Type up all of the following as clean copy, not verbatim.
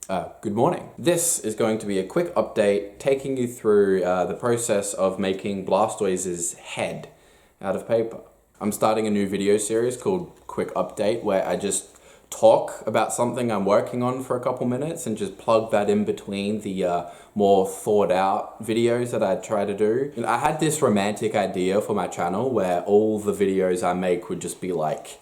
Good morning. This is going to be a quick update taking you through the process of making Blastoise's head out of paper. I'm starting a new video series called Quick Update where I just talk about something I'm working on for a couple minutes and just plug that in between the more thought out videos that I try to do. And I had this romantic idea for my channel where all the videos I make would just be like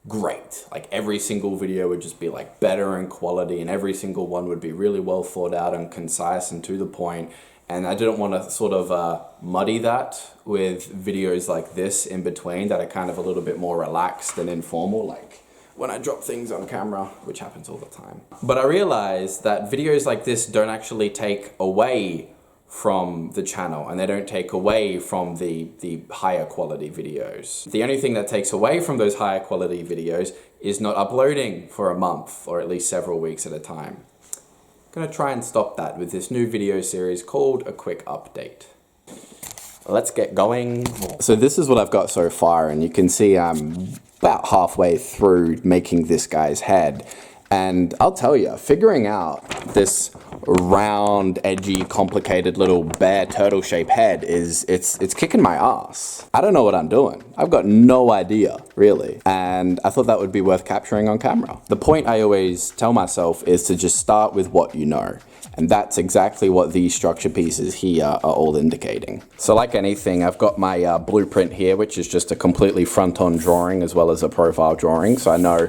great. Like every single video would just be like better in quality and every single one would be really well thought out and concise and to the point. And I didn't want to sort of muddy that with videos like this in between that are kind of a little bit more relaxed and informal, like when I drop things on camera, which happens all the time. But I realized that videos like this don't actually take away from the channel and they don't take away from the higher quality videos. The only thing that takes away from those higher quality videos is not uploading for a month or at least several weeks at a time. I'm gonna try and stop that with this new video series called A Quick Update. Let's get going. So this is what I've got so far, and you can see I'm about halfway through making this guy's head. And I'll tell you, figuring out this round, edgy, complicated little bear turtle shaped head it's kicking my ass. I don't know what I'm doing. I've got no idea, really. And I thought that would be worth capturing on camera. The point I always tell myself is to just start with what you know. And that's exactly what these structure pieces here are all indicating. So like anything, I've got my blueprint here, which is just a completely front-on drawing as well as a profile drawing. So I know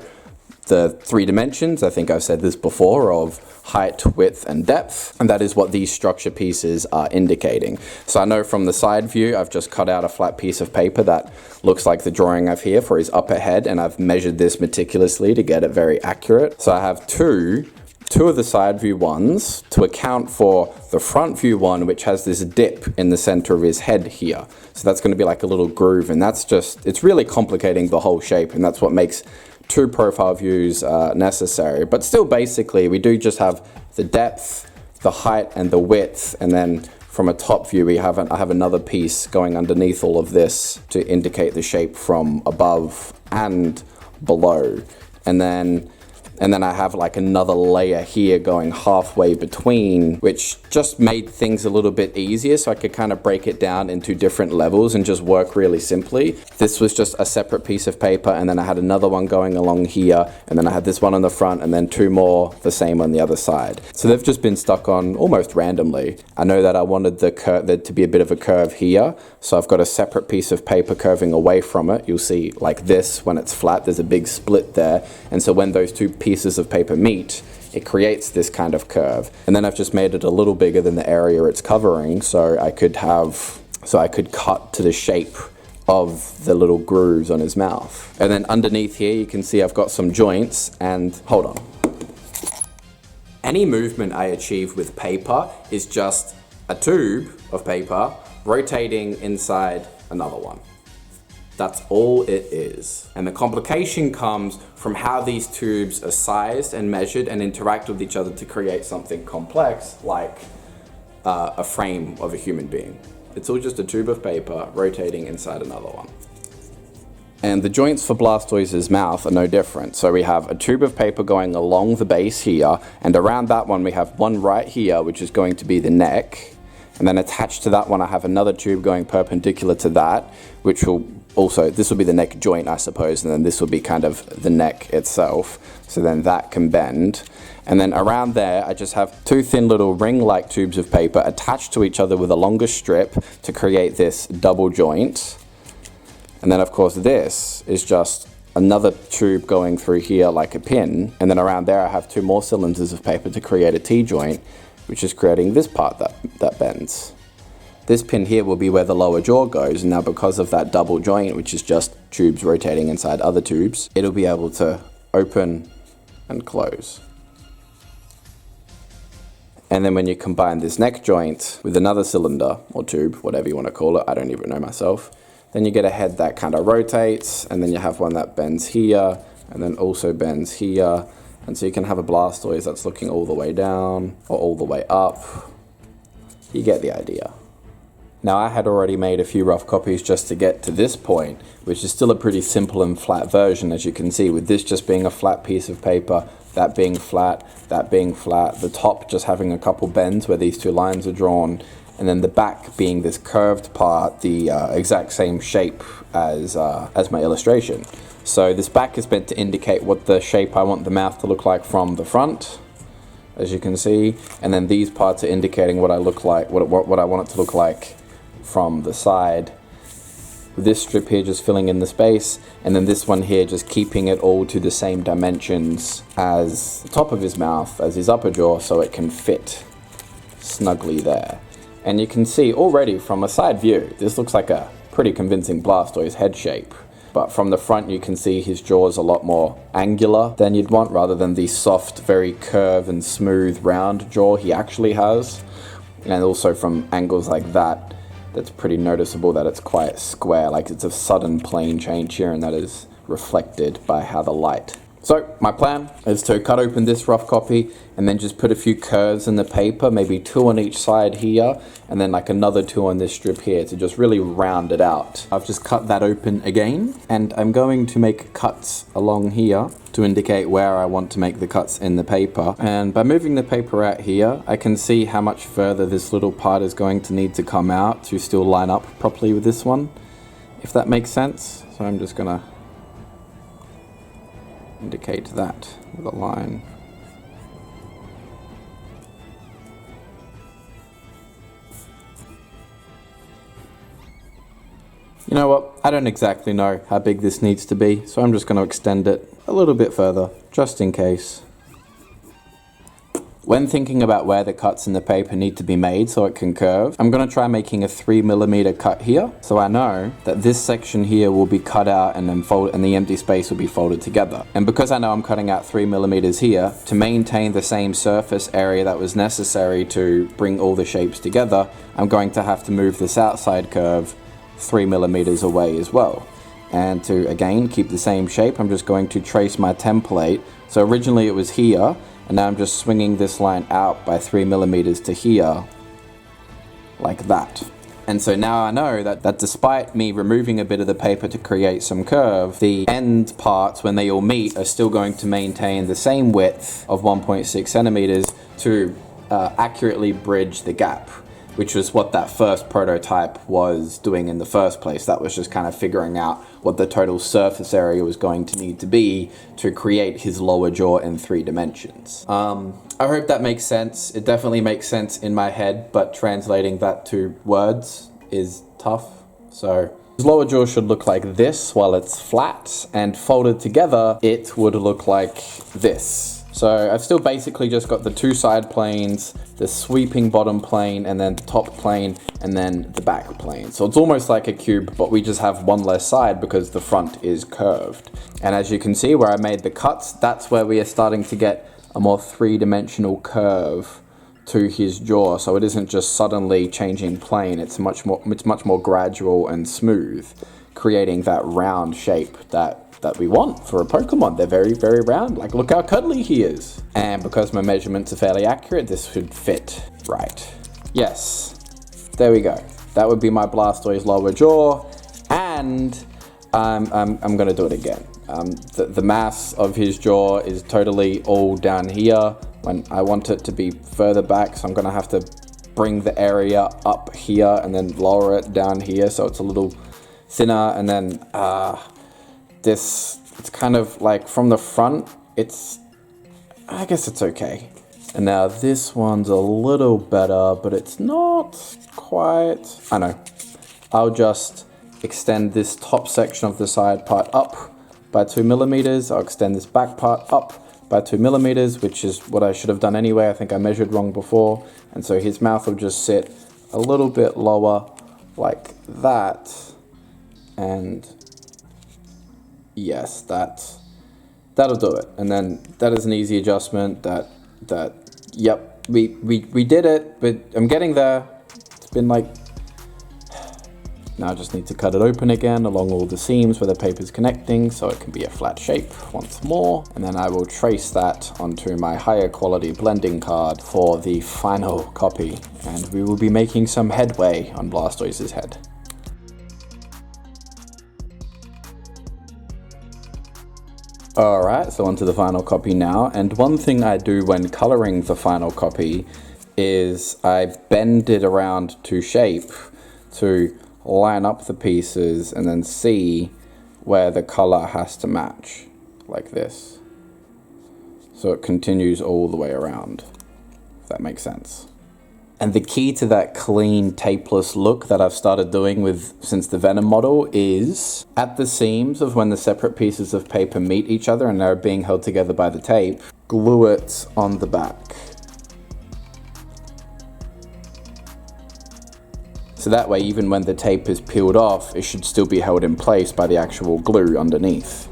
the 3 dimensions, I think I've said this before, of height, width, and depth. And that is what these structure pieces are indicating. So I know from the side view, I've just cut out a flat piece of paper that looks like the drawing I've here for his upper head, and I've measured this meticulously to get it very accurate. So I have two of the side view ones to account for the front view one, which has this dip in the center of his head here. So that's going to be like a little groove, and that's just, it's really complicating the whole shape, and that's what makes 2 profile views necessary. But still, basically, we do just have the depth, the height, and the width, and then from a top view, I have another piece going underneath all of this to indicate the shape from above and below. And then I have like another layer here going halfway between, which just made things a little bit easier so I could kind of break it down into different levels and just work really simply. This was just a separate piece of paper, and then I had another one going along here, and then I had this one on the front, and then 2 more the same on the other side. So they've just been stuck on almost randomly. I know that I wanted there to be a bit of a curve here, so I've got a separate piece of paper curving away from it. You'll see like this, when it's flat, there's a big split there, and so when those 2 pieces of paper meet, it creates this kind of curve. And then I've just made it a little bigger than the area it's covering, so I could cut to the shape of the little grooves on his mouth. And then underneath here you can see I've got some joints, and hold on. Any movement I achieve with paper is just a tube of paper rotating inside another one. That's all it is. And the complication comes from how these tubes are sized and measured and interact with each other to create something complex like a frame of a human being. It's all just a tube of paper rotating inside another one. And the joints for Blastoise's mouth are no different. So we have a tube of paper going along the base here, and around that one we have one right here, which is going to be the neck. And then attached to that one, I have another tube going perpendicular to that, which will also, this will be the neck joint, I suppose, and then this will be kind of the neck itself. So then that can bend. And then around there, I just have 2 thin little ring-like tubes of paper attached to each other with a longer strip to create this double joint. And then, of course, this is just another tube going through here like a pin. And then around there, I have 2 more cylinders of paper to create a T-joint, which is creating this part that bends. This pin here will be where the lower jaw goes, and now because of that double joint, which is just tubes rotating inside other tubes, it'll be able to open and close. And then when you combine this neck joint with another cylinder or tube, whatever you want to call it, I don't even know myself, then you get a head that kind of rotates, and then you have one that bends here, and then also bends here. And so you can have a Blastoise that's looking all the way down or all the way up. You get the idea. Now I had already made a few rough copies just to get to this point, which is still a pretty simple and flat version, as you can see, with this just being a flat piece of paper, that being flat, that being flat, the top just having a couple bends where these two lines are drawn, and then the back being this curved part, the exact same shape as my illustration. So this back is meant to indicate what the shape I want the mouth to look like from the front, as you can see, and then these parts are indicating what I look like, what I want it to look like from the side. This strip here just filling in the space, and then this one here just keeping it all to the same dimensions as the top of his mouth, as his upper jaw, so it can fit snugly there. And you can see already from a side view, this looks like a pretty convincing Blastoise head shape. But from the front you can see his jaw is a lot more angular than you'd want, rather than the soft, very curved and smooth round jaw he actually has. And also from angles like that, that's pretty noticeable that it's quite square, like it's a sudden plane change here, and that is reflected by how the light. So my plan is to cut open this rough copy and then just put a few curves in the paper, maybe 2 on each side here, and then like another 2 on this strip here to just really round it out. I've just cut that open again, and I'm going to make cuts along here to indicate where I want to make the cuts in the paper. And by moving the paper out here, I can see how much further this little part is going to need to come out to still line up properly with this one, if that makes sense. So I'm just gonna indicate that with a line. You know what, I don't exactly know how big this needs to be, so I'm just going to extend it a little bit further, just in case. When thinking about where the cuts in the paper need to be made so it can curve, I'm going to try making a 3mm cut here, so I know that this section here will be cut out and then and the empty space will be folded together. And because I know I'm cutting out 3mm here, to maintain the same surface area that was necessary to bring all the shapes together, I'm going to have to move this outside curve 3mm away as well. And to, again, keep the same shape, I'm just going to trace my template. So originally it was here, and now I'm just swinging this line out by 3mm to here, like that. And so now I know that despite me removing a bit of the paper to create some curve, the end parts, when they all meet, are still going to maintain the same width of 1.6 centimeters to accurately bridge the gap, which was what that first prototype was doing in the first place. That was just kind of figuring out what the total surface area was going to need to be to create his lower jaw in 3 dimensions. I hope that makes sense. It definitely makes sense in my head, but translating that to words is tough. So his lower jaw should look like this while it's flat, and folded together, it would look like this. So I've still basically just got the 2 side planes, the sweeping bottom plane, and then the top plane, and then the back plane. So it's almost like a cube, but we just have one less side because the front is curved. And as you can see where I made the cuts, that's where we are starting to get a more 3-dimensional curve to his jaw. So it isn't just suddenly changing plane, it's much more gradual and smooth, creating that round shape that we want for a Pokemon. They're very, very round. Like, look how cuddly he is. And because my measurements are fairly accurate, this should fit right. Yes, there we go. That would be my Blastoise lower jaw, and I'm gonna do it again. The mass of his jaw is totally all down here when I want it to be further back, so I'm gonna have to bring the area up here and then lower it down here so it's a little thinner, and then it's kind of like from the front, I guess it's okay. And now this one's a little better, but it's not quite. I know. I'll just extend this top section of the side part up by 2mm. I'll extend this back part up by 2mm, which is what I should have done anyway. I think I measured wrong before. And so his mouth will just sit a little bit lower like that. And yes, that'll do it. And then that is an easy adjustment. Yep, we did it, but I'm getting there. It's been like Now I just need to cut it open again along all the seams where the paper is connecting so it can be a flat shape once more. And then I will trace that onto my higher quality blending card for the final copy. And we will be making some headway on Blastoise's head. Alright, so onto the final copy now. And one thing I do when coloring the final copy is I bend it around to shape to line up the pieces and then see where the color has to match, like this. So it continues all the way around, if that makes sense. And the key to that clean, tapeless look that I've started doing since the Venom model is at the seams of when the separate pieces of paper meet each other and they're being held together by the tape, glue it on the back. So that way, even when the tape is peeled off, it should still be held in place by the actual glue underneath.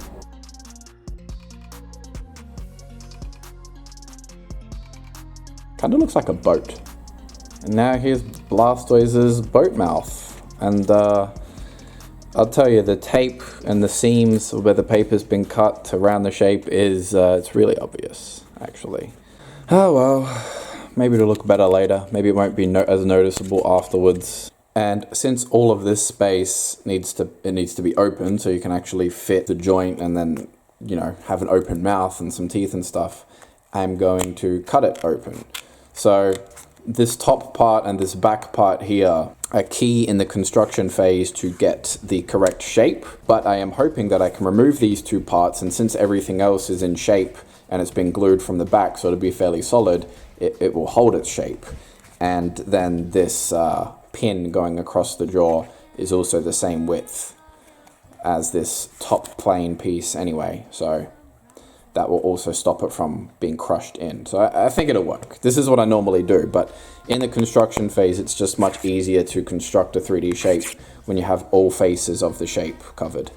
Kinda looks like a boat. And now here's Blastoise's boat mouth. And I'll tell you, the tape and the seams where the paper's been cut around the shape is, it's really obvious, actually. Oh well, maybe it'll look better later. Maybe it won't be as noticeable afterwards. And since all of this space needs to be open so you can actually fit the joint and then, you know, have an open mouth and some teeth and stuff, I'm going to cut it open. So this top part and this back part here are key in the construction phase to get the correct shape, but I am hoping that I can remove these two parts, and since everything else is in shape and it's been glued from the back so it'll be fairly solid, it will hold its shape. And then this pin going across the jaw is also the same width as this top plane piece anyway, so that will also stop it from being crushed in. So I think it'll work. This is what I normally do, but in the construction phase it's just much easier to construct a 3D shape when you have all faces of the shape covered.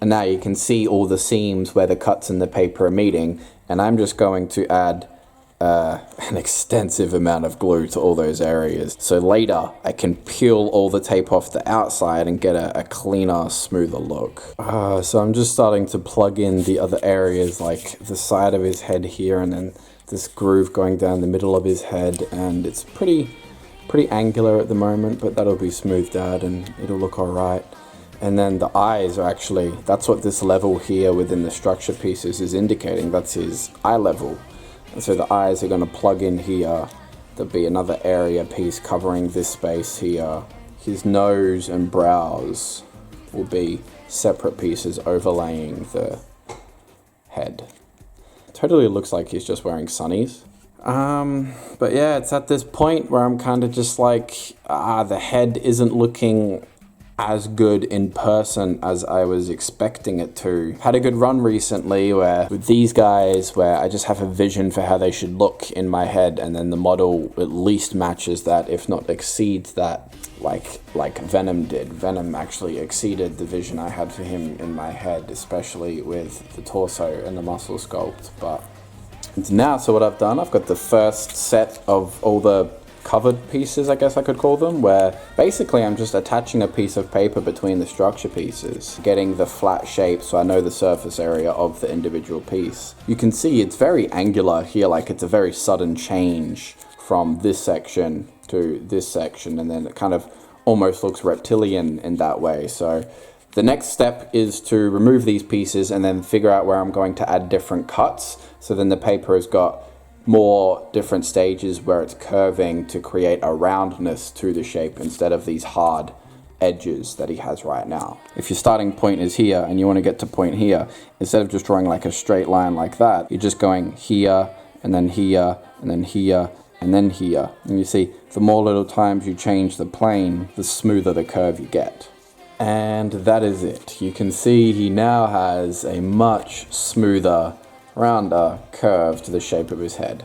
And now you can see all the seams where the cuts in the paper are meeting, and I'm just going to add an extensive amount of glue to all those areas. So later I can peel all the tape off the outside and get a cleaner, smoother look. So I'm just starting to plug in the other areas, like the side of his head here, and then this groove going down the middle of his head, and it's pretty angular at the moment, but that'll be smoothed out and it'll look alright. And then the eyes are actually, that's what this level here within the structure pieces is indicating. That's his eye level. And so the eyes are going to plug in here. There'll be another area piece covering this space here. His nose and brows will be separate pieces overlaying the head. Totally looks like he's just wearing sunnies. But yeah, it's at this point where I'm kind of just like, the head isn't looking as good in person as I was expecting it to. Had a good run recently with these guys where I just have a vision for how they should look in my head, and then the model at least matches that, if not exceeds that, like Venom did. Venom actually exceeded the vision I had for him in my head, especially with the torso and the muscle sculpt. But now, so what I've done, I've got the first set of all the covered pieces, I guess I could call them, where basically I'm just attaching a piece of paper between the structure pieces, getting the flat shape so I know the surface area of the individual piece. You can see it's very angular here, like it's a very sudden change from this section to this section, and then it kind of almost looks reptilian in that way. So the next step is to remove these pieces and then figure out where I'm going to add different cuts, so then the paper has got more different stages where it's curving to create a roundness to the shape instead of these hard edges that he has right now. If your starting point is here and you want to get to point here, instead of just drawing like a straight line like that, you're just going here and then here and then here and then here. And you see, the more little times you change the plane, the smoother the curve you get. And that is it. You can see he now has a much smoother, rounder curve to the shape of his head,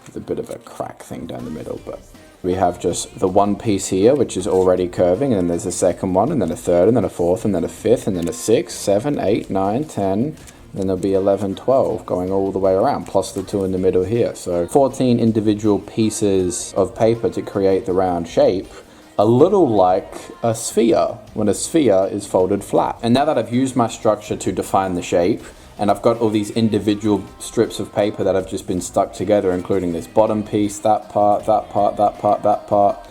with a bit of a crack thing down the middle. But we have just the one piece here which is already curving, and then there's a second one, and then a third, and then a fourth, and then a fifth, and then a 6, 7, 8, 9, 10, Then there'll be 11, 12 going all the way around, plus the 2 in the middle here. So 14 individual pieces of paper to create the round shape, a little like a sphere, when a sphere is folded flat. And now that I've used my structure to define the shape, and I've got all these individual strips of paper that have just been stuck together, including this bottom piece, that part, that part, that part, that part,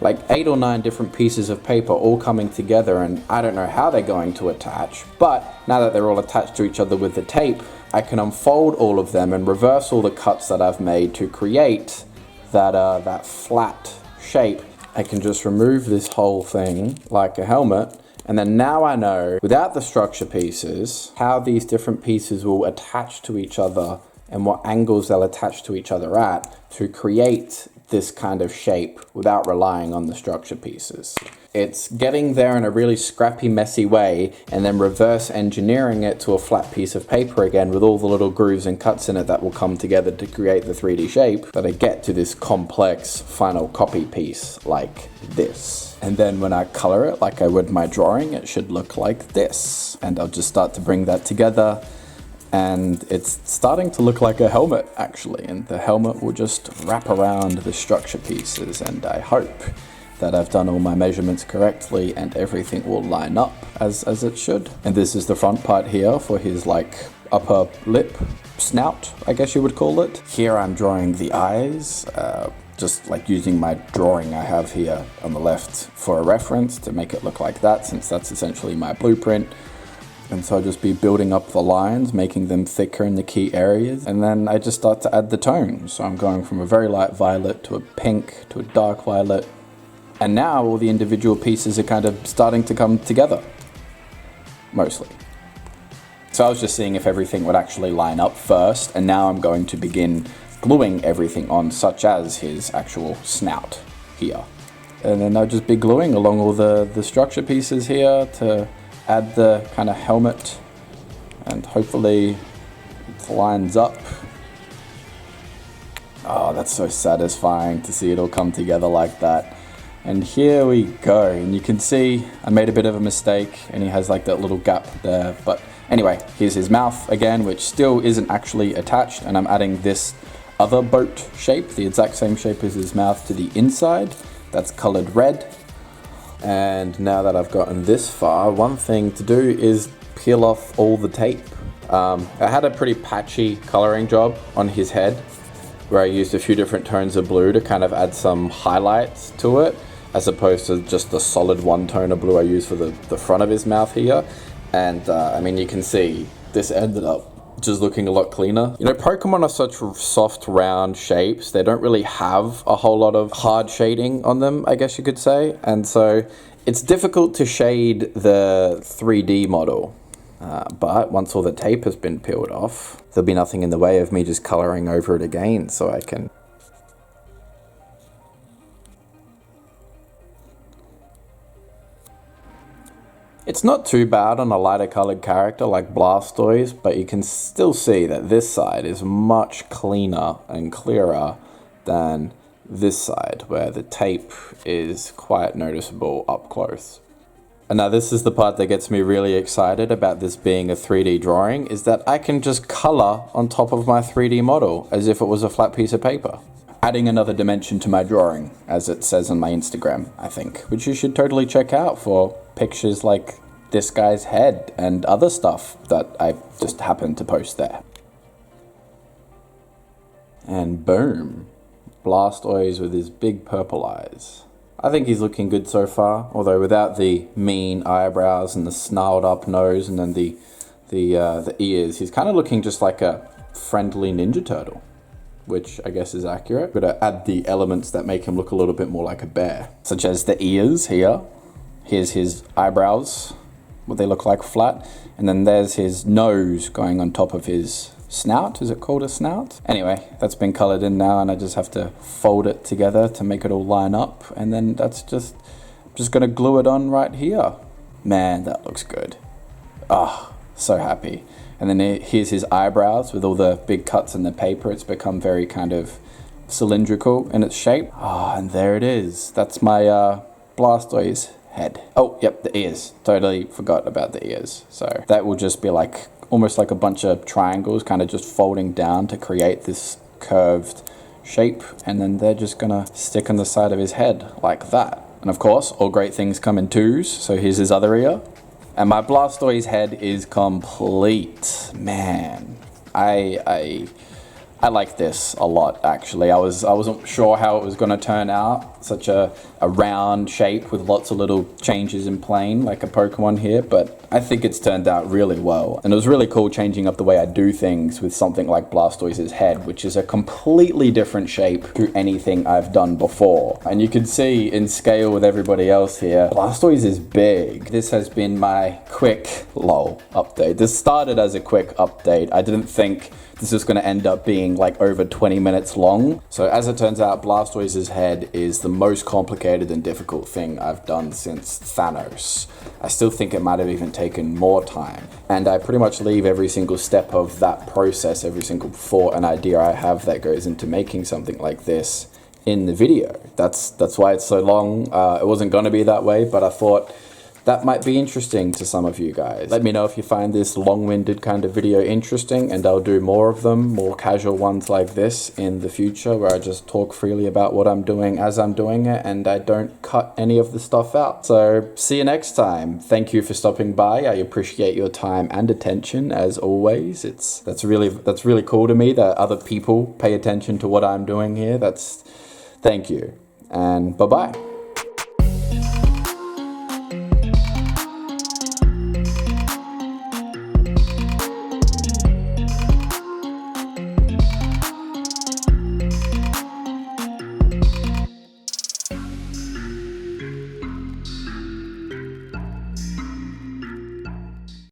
like 8 or 9 different pieces of paper all coming together, and I don't know how they're going to attach, but now that they're all attached to each other with the tape, I can unfold all of them and reverse all the cuts that I've made to create that flat shape. I can just remove this whole thing like a helmet, and then now I know, without the structure pieces, how these different pieces will attach to each other and what angles they'll attach to each other at to create this kind of shape without relying on the structure pieces. It's getting there in a really scrappy, messy way and then reverse engineering it to a flat piece of paper again with all the little grooves and cuts in it that will come together to create the 3D shape that I get to this complex final copy piece like this. And then when I color it like I would my drawing, it should look like this. And I'll just start to bring that together. And it's starting to look like a helmet, actually, and the helmet will just wrap around the structure pieces, and I hope that I've done all my measurements correctly and everything will line up as it should. And this is the front part here for his like upper lip, snout, I guess you would call it. Here I'm drawing the eyes, just like using my drawing I have here on the left for a reference to make it look like that, since that's essentially my blueprint. And so I'll just be building up the lines, making them thicker in the key areas. And then I just start to add the tones. So I'm going from a very light violet to a pink to a dark violet. And now all the individual pieces are kind of starting to come together, mostly. So I was just seeing if everything would actually line up first. And now I'm going to begin gluing everything on, such as his actual snout here. And then I'll just be gluing along all the structure pieces here to add the kind of helmet, and hopefully it lines up. Oh, that's so satisfying to see it all come together like that. And here we go, and you can see I made a bit of a mistake and he has like that little gap there, but anyway, here's his mouth again, which still isn't actually attached, and I'm adding this other boat shape, the exact same shape as his mouth, to the inside. That's colored red. And now that I've gotten this far, one thing to do is peel off all the tape. I had a pretty patchy coloring job on his head where I used a few different tones of blue to kind of add some highlights to it, as opposed to just the solid one tone of blue I used for the front of his mouth here. And I mean, you can see this ended up just looking a lot cleaner. You know, Pokemon are such soft, round shapes. They don't really have a whole lot of hard shading on them, I guess you could say. And so it's difficult to shade the 3D model. But once all the tape has been peeled off, there'll be nothing in the way of me just coloring over it again, so I can... It's not too bad on a lighter colored character like Blastoise, but you can still see that this side is much cleaner and clearer than this side, where the tape is quite noticeable up close. And now this is the part that gets me really excited about this being a 3D drawing, is that I can just color on top of my 3D model as if it was a flat piece of paper. Adding another dimension to my drawing, as it says on my Instagram, I think, which you should totally check out for pictures like this guy's head and other stuff that I just happened to post there. And boom, Blastoise with his big purple eyes. I think he's looking good so far, although without the mean eyebrows and the snarled up nose and then the ears, he's kind of looking just like a friendly Ninja Turtle, which I guess is accurate. Got to add the elements that make him look a little bit more like a bear, such as the ears here. Here's his eyebrows, what they look like flat, and then there's his nose going on top of his snout. Is it called a snout? Anyway, that's been colored in now, and I just have to fold it together to make it all line up, and then that's just gonna glue it on right here. Man, that looks good. Ah, so happy. And then here's his eyebrows with all the big cuts in the paper. It's become very kind of cylindrical in its shape. Ah, and there it is. That's my Blastoise head. Oh, yep, the ears. Totally forgot about the ears. So that will just be like, almost like a bunch of triangles kind of just folding down to create this curved shape. And then they're just gonna stick on the side of his head like that. And of course, all great things come in twos. So here's his other ear. And my Blastoise head is complete. Man, I like this a lot, actually. I wasn't sure how it was going to turn out. Such a round shape with lots of little changes in plane, like a Pokemon here, but I think it's turned out really well. And it was really cool changing up the way I do things with something like Blastoise's head, which is a completely different shape to anything I've done before. And you can see in scale with everybody else here, Blastoise is big. This has been my quick update. This started as a quick update. I didn't think this is going to end up being like over 20 minutes long. So as it turns out, Blastoise's head is the most complicated and difficult thing I've done since Thanos. I still think it might have even taken more time. And I pretty much leave every single step of that process, every single thought and idea I have that goes into making something like this in the video. That's why it's so long. It wasn't going to be that way, but I thought that might be interesting to some of you guys. Let me know if you find this long-winded kind of video interesting, and I'll do more of them, more casual ones like this in the future, where I just talk freely about what I'm doing as I'm doing it, and I don't cut any of the stuff out. So see you next time. Thank you for stopping by. I appreciate your time and attention as always. That's really cool to me that other people pay attention to what I'm doing here. Thank you, and bye-bye.